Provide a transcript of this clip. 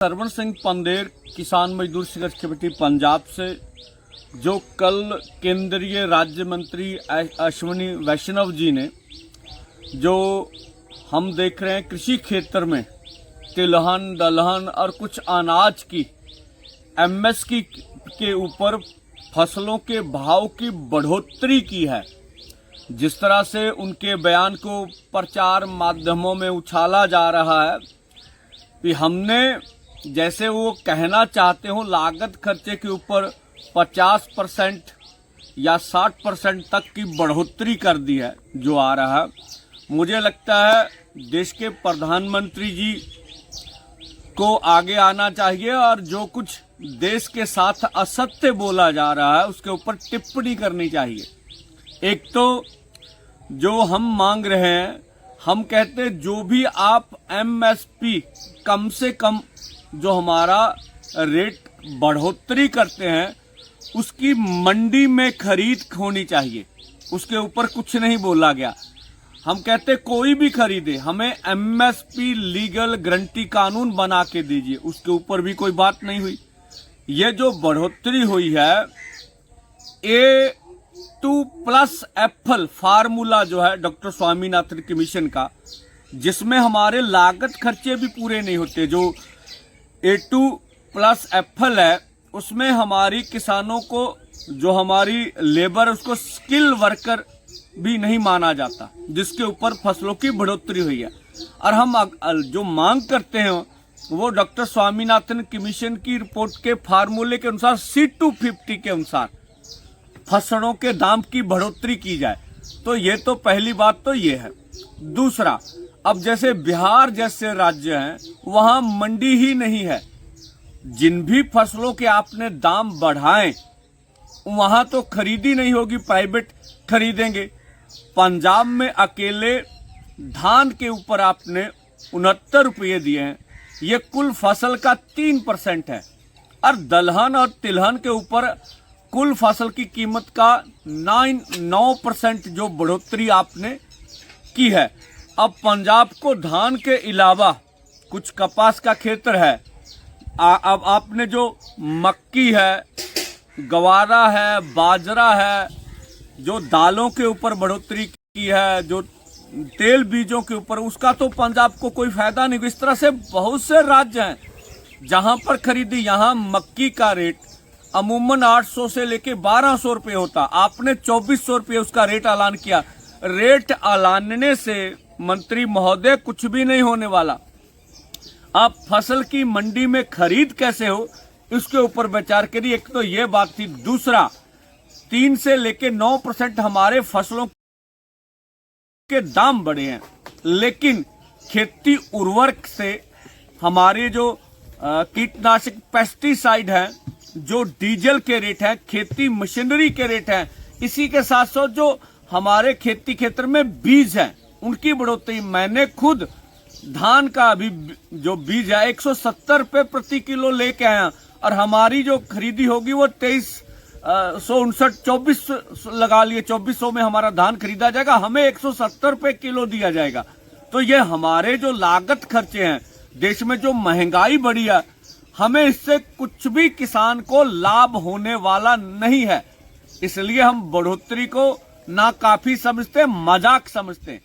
सरवण सिंह पंदेर, किसान मजदूर संघर्ष कमेटी पंजाब से, जो कल केंद्रीय राज्य मंत्री अश्विनी वैष्णव जी ने जो हम देख रहे हैं कृषि क्षेत्र में तिलहन दलहन और कुछ अनाज की एमएसपी के ऊपर फसलों के भाव की बढ़ोतरी की है, जिस तरह से उनके बयान को प्रचार माध्यमों में उछाला जा रहा है कि हमने, जैसे वो कहना चाहते हो, लागत खर्चे के ऊपर 50% या 60% तक की बढ़ोतरी कर दी है जो आ रहा है। मुझे लगता है देश के प्रधानमंत्री जी को आगे आना चाहिए और जो कुछ देश के साथ असत्य बोला जा रहा है उसके ऊपर टिप्पणी करनी चाहिए। एक तो जो हम मांग रहे हैं, हम कहते हैं जो भी आप एमएसपी कम से कम जो हमारा रेट बढ़ोतरी करते हैं उसकी मंडी में खरीद होनी चाहिए, उसके ऊपर कुछ नहीं बोला गया। हम कहते कोई भी खरीदे, हमें एमएसपी लीगल गारंटी कानून बना के दीजिए, उसके ऊपर भी कोई बात नहीं हुई। ये जो बढ़ोतरी हुई है A2+F फार्मूला जो है डॉक्टर स्वामीनाथन कमीशन का, जिसमें हमारे लागत खर्चे भी पूरे नहीं होते। जो A2+F है उसमें हमारी किसानों को, जो हमारी लेबर उसको स्किल वर्कर भी नहीं माना जाता, जिसके ऊपर फसलों की बढ़ोतरी हुई है। और हम जो मांग करते हैं वो डॉक्टर स्वामीनाथन कमीशन की रिपोर्ट के फार्मूले के अनुसार C250 के अनुसार फसलों के दाम की बढ़ोतरी की जाए। तो ये तो पहली बात तो ये है। दूसरा, अब जैसे बिहार जैसे राज्य हैं वहां मंडी ही नहीं है, जिन भी फसलों के आपने दाम बढ़ाएं वहां तो खरीदी नहीं होगी, प्राइवेट खरीदेंगे। पंजाब में अकेले धान के ऊपर आपने 69 रुपये दिए हैं, ये कुल फसल का 3% है। और दलहन और तिलहन के ऊपर कुल फसल की कीमत का 9% जो बढ़ोतरी आपने की है। अब पंजाब को धान के अलावा कुछ कपास का क्षेत्र है, अब आपने जो मक्की है, गवारा है, बाजरा है, जो दालों के ऊपर बढ़ोतरी की है, जो तेल बीजों के ऊपर, उसका तो पंजाब को कोई फायदा नहीं। इस तरह से बहुत से राज्य हैं जहां पर खरीदी, यहां मक्की का रेट अमूमन 800 से लेके 1200 रुपये होता, आपने 2400 रुपये उसका रेट ऐलान किया। रेट ऐलानने से मंत्री महोदय कुछ भी नहीं होने वाला। आप फसल की मंडी में खरीद कैसे हो इसके ऊपर विचार करिए। एक तो ये बात थी। दूसरा, 3 से लेके 9% हमारे फसलों के दाम बढ़े हैं, लेकिन खेती उर्वरक से हमारे जो कीटनाशक पेस्टिसाइड हैं, जो डीजल के रेट हैं, खेती मशीनरी के रेट हैं, इसी के साथ साथ जो हमारे खेती क्षेत्र में बीज हैं उनकी बढ़ोतरी। मैंने खुद धान का अभी जो बीज है 170 रुपये प्रति किलो लेके आया, और हमारी जो खरीदी होगी वो 2400 लगा लिए, 2400 में हमारा धान खरीदा जाएगा, हमें 170 रुपये किलो दिया जाएगा। तो ये हमारे जो लागत खर्चे हैं, देश में जो महंगाई बढ़ी है, हमें इससे कुछ भी किसान को लाभ होने वाला नहीं है। इसलिए हम बढ़ोतरी को नाकाफी समझते, मजाक समझते हैं।